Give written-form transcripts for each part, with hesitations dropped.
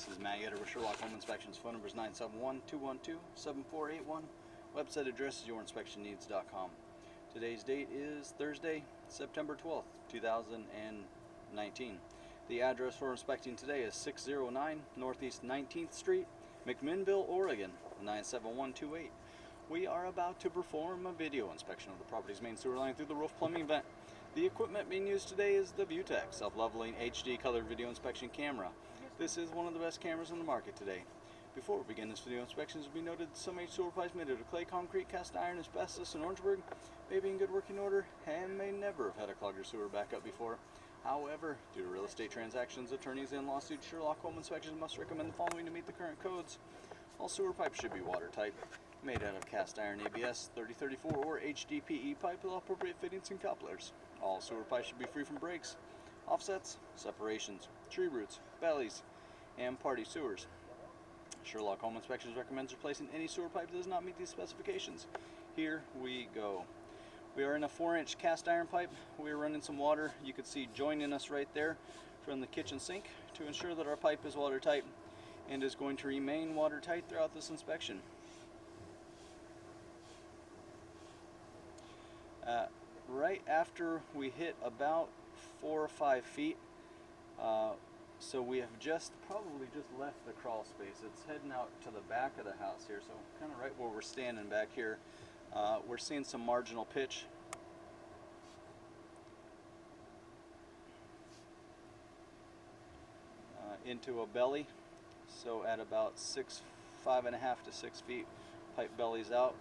This is Matt Yetter with Sherlock Home Inspections. Phone number is 971-212-7481. Website address is yourinspectionneeds.com. Today's date is Thursday, September 12th, 2019. The address for inspecting today is 609 Northeast 19th Street, McMinnville, Oregon, 97128. We are about to perform a video inspection of the property's main sewer line through the roof plumbing vent. The equipment being used today is the ViewTech self-leveling HD colored video inspection camera. This is one of the best cameras on the market today. Before we begin this video inspection, it should be noted some sewer pipes made out of clay, concrete, cast iron, asbestos, and Orangeburg may be in good working order and may never have had a clogged sewer backup before. However, due to real estate transactions, attorneys, and lawsuits, Sherlock Home Inspections must recommend the following to meet the current codes. All sewer pipes should be watertight, made out of cast iron ABS 3034 or HDPE pipe with appropriate fittings and couplers. All sewer pipes should be free from breaks, offsets, separations, tree roots, bellies, and party sewers. Sherlock Home Inspections recommends replacing any sewer pipe that does not meet these specifications. Here we go. We are in a 4-inch cast iron pipe. We are running some water. You can see joining us right there from the kitchen sink to ensure that our pipe is watertight and is going to remain watertight throughout this inspection. Right after we hit about 4 or 5 feet, so we have probably just left the crawl space. It's heading out to the back of the house here, so kind of right where we're standing back here. We're seeing some marginal pitch. Into a belly, so at about 5.5 to 6 feet, pipe bellies out,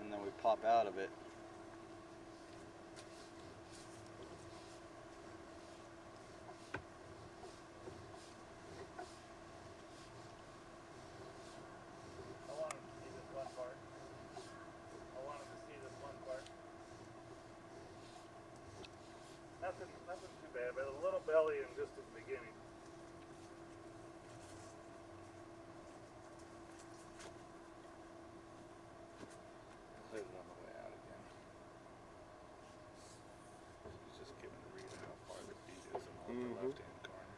and then we pop out of it. I wanted to see this one part. Nothing too bad, but a little belly in just at the beginning. Hit it on the way out again. He's just giving the read how far the feet is on the left-hand corner.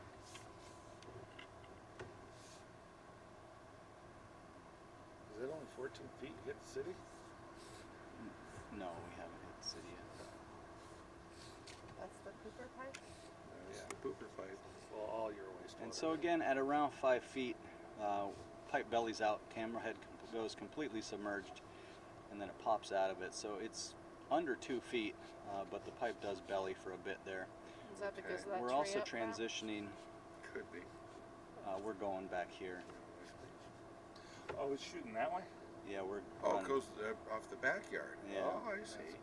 Is it only 14 feet to hit the city? No, we haven't hit the city yet. That's the Cooper pipe? There's the pooper pipe. Well, all your wastewater. And so again, at around 5 feet, pipe bellies out, camera head goes completely submerged, and then it pops out of it. So it's under 2 feet, but the pipe does belly for a bit there. Is that because of Okay. that We're tree also up front? transitioning. Could be. We're going back here. Oh, it's shooting that way? Yeah, we're. Oh, it running- goes off the backyard. Yeah. Oh, I see. That's good.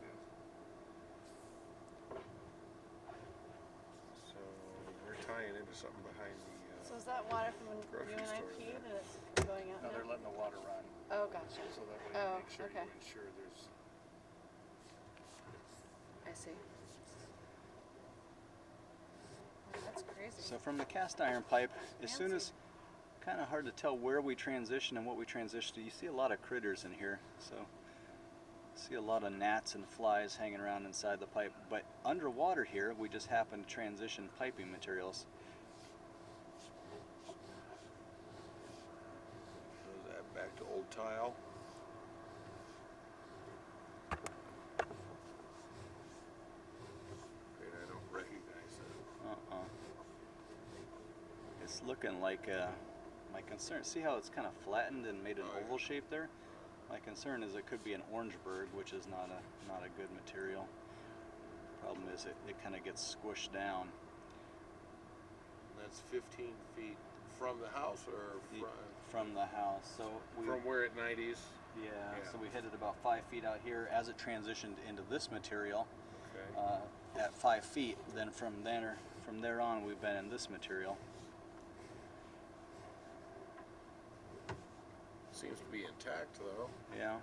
So we're tying into something behind the. So is that water from when Grocery you and I store peed there. and it's going out No, they're now? letting the water run, Oh, gotcha. so that way Oh, you make sure okay. you ensure there's. I see. Wow, that's crazy. So from the cast iron pipe, as soon as, Fancy. kind of hard to tell where we transition and what we transition to. You see a lot of critters in here, so see a lot of gnats and flies hanging around inside the pipe. But underwater here, we just happen to transition piping materials. Goes that back to old tile. Great, I don't recognize that. It's looking like my concern. See how it's kind of flattened and made an Oh, yeah. oval shape there? My concern is it could be an Orangeburg, which is not a good material. Problem is it kind of gets squished down. That's 15 feet from the house or From the house. So we, from where it 90s? yeah, Yeah. so we hit it about 5 feet out here as it transitioned into this material Okay. at 5 feet. Then from there on, we've been in this material. Seems to be intact though. Yeah.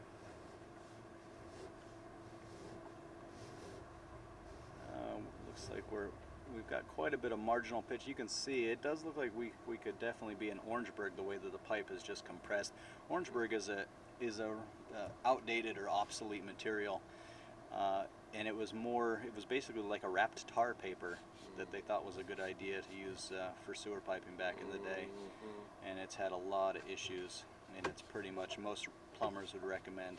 Looks like we've got quite a bit of marginal pitch. You can see it does look like we could definitely be in Orangeburg the way that the pipe is just compressed. Orangeburg is a outdated or obsolete material. and it was basically like a wrapped tar paper that they thought was a good idea to use for sewer piping back in the day. And it's had a lot of issues, and it's pretty much, most plumbers would recommend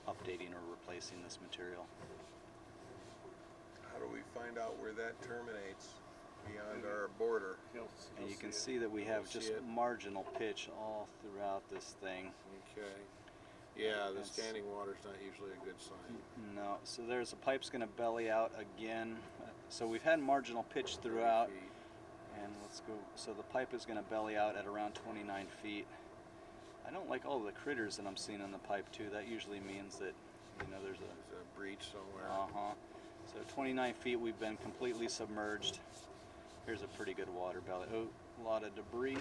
updating or replacing this material. How do we find out where that terminates beyond our border? And you can see that we have see just it. marginal pitch all throughout this thing. Okay. Yeah, the That's- standing water's not usually a good sign. No, so there's a pipe's going to belly out again. So we've had marginal pitch throughout, 30 feet. and let's go. So the pipe is going to belly out at around 29 feet. I don't like all the critters that I'm seeing in the pipe too. That usually means that, you know, there's a There's a breach somewhere. So 29 feet, we've been completely submerged. Here's a pretty good water belly. Oh, a lot of debris.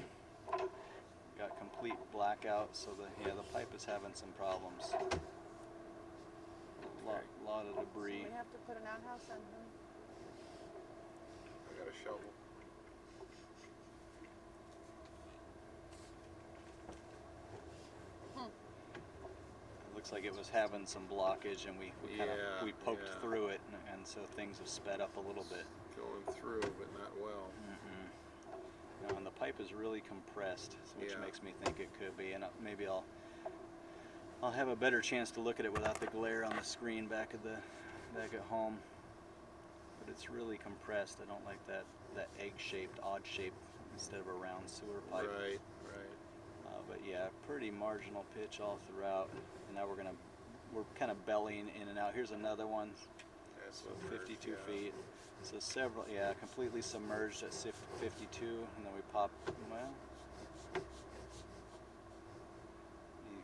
Got complete blackout, so the pipe is having some problems. Lot of So debris. we have to put an outhouse on him. I got a shovel. It looks like it was having some blockage, and we Yeah, poked yeah. through it, and so things have sped up a little bit. Going through, but not well. Now, and the pipe is really compressed, which Yeah. makes me think it could be. And maybe I'll have a better chance to look at it without the glare on the screen back at home. But it's really compressed. I don't like that egg-shaped, odd shape instead of a round sewer pipe. Right. But yeah, pretty marginal pitch all throughout. And now we're kind of bellying in and out. Here's another one. That's So submerged, 52 yeah. feet. So completely submerged at 52, and then we pop, you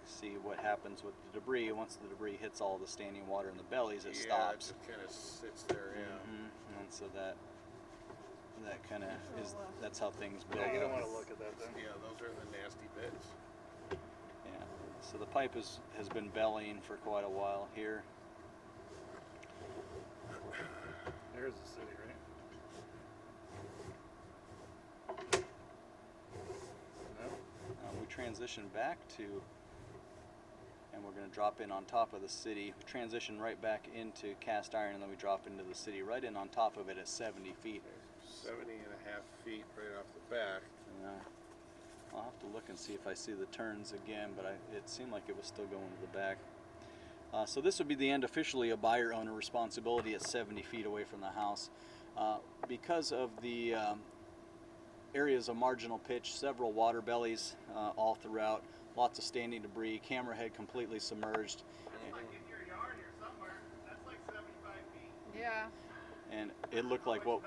see what happens with the debris. Once the debris hits all the standing water in the bellies, it Yeah, stops. it just kind of sits there, yeah. And so that kind of is, that's how things build Yeah, you don't up. want to look at that then. Yeah, those are the nasty bits. Yeah. So the pipe has been bellying for quite a while here. There's the city, right? No? We transition back to, and we're going to drop in on top of the city. We transition right back into cast iron, and then we drop into the city right in on top of it at 70 feet. 70 and a half feet right off the back. Yeah. I'll have to look and see if I see the turns again, but it seemed like it was still going to the back. So this would be the end officially of buyer-owner responsibility at 70 feet away from the house. Because of the areas of marginal pitch, several water bellies all throughout, lots of standing debris, camera head completely submerged, Yeah. and it looked like what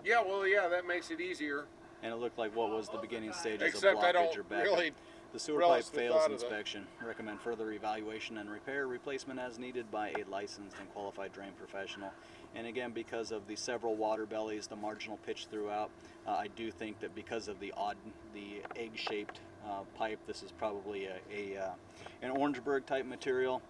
Yeah, well, yeah, that makes it easier. was the beginning stages Except of I blockage don't or backup. really The sewer relish pipe the fails thought of that. inspection. Recommend further evaluation and repair, replacement as needed by a licensed and qualified drain professional. And again, because of the several water bellies, the marginal pitch throughout, I do think that because of the egg-shaped pipe, this is probably an Orangeburg type material.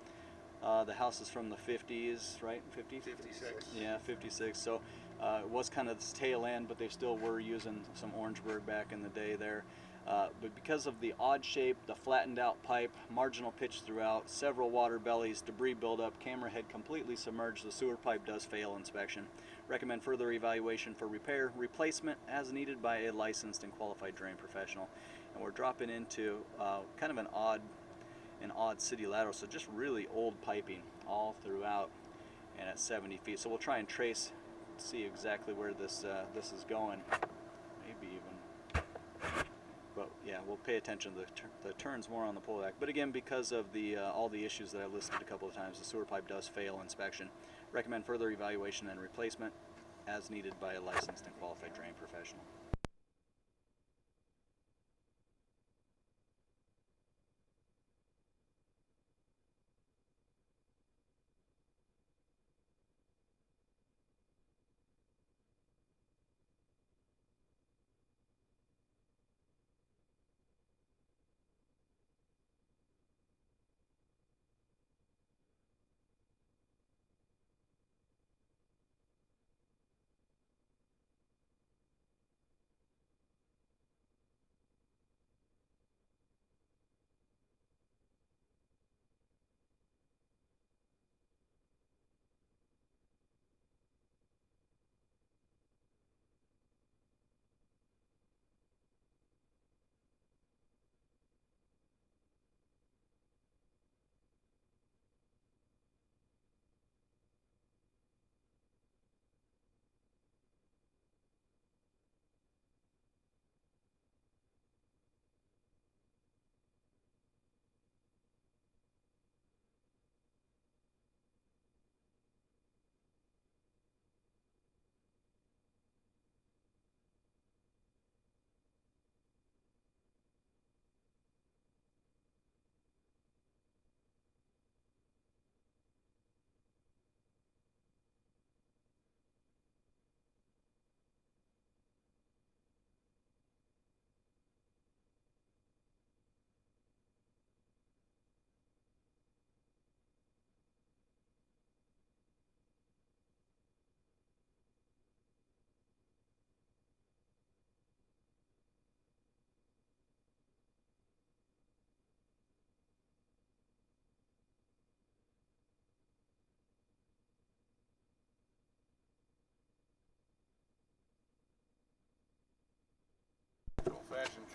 The house is from the 50s, right? 50s? 56. Yeah, 56. So it was kind of this tail end, but they still were using some Orangeburg back in the day there. But because of the odd shape, the flattened out pipe, marginal pitch throughout, several water bellies, debris buildup, camera head completely submerged, the sewer pipe does fail inspection. Recommend further evaluation for repair, replacement as needed by a licensed and qualified drain professional. And we're dropping into kind of an odd city lateral, so just really old piping all throughout and at 70 feet. So we'll try and see exactly where this is going, maybe even. But yeah, we'll pay attention to the turns more on the pullback. But again, because of all the issues that I listed a couple of times, the sewer pipe does fail inspection. Recommend further evaluation and replacement as needed by a licensed and qualified drain professional.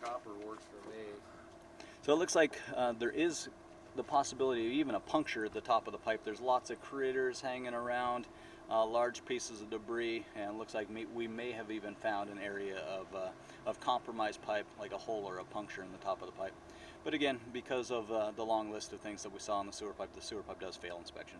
copper works for me. So it looks like there is the possibility of even a puncture at the top of the pipe. There's lots of critters hanging around, large pieces of debris, and it looks like we may have even found an area of compromised pipe, like a hole or a puncture in the top of the pipe. But again, because of the long list of things that we saw in the sewer pipe does fail inspection.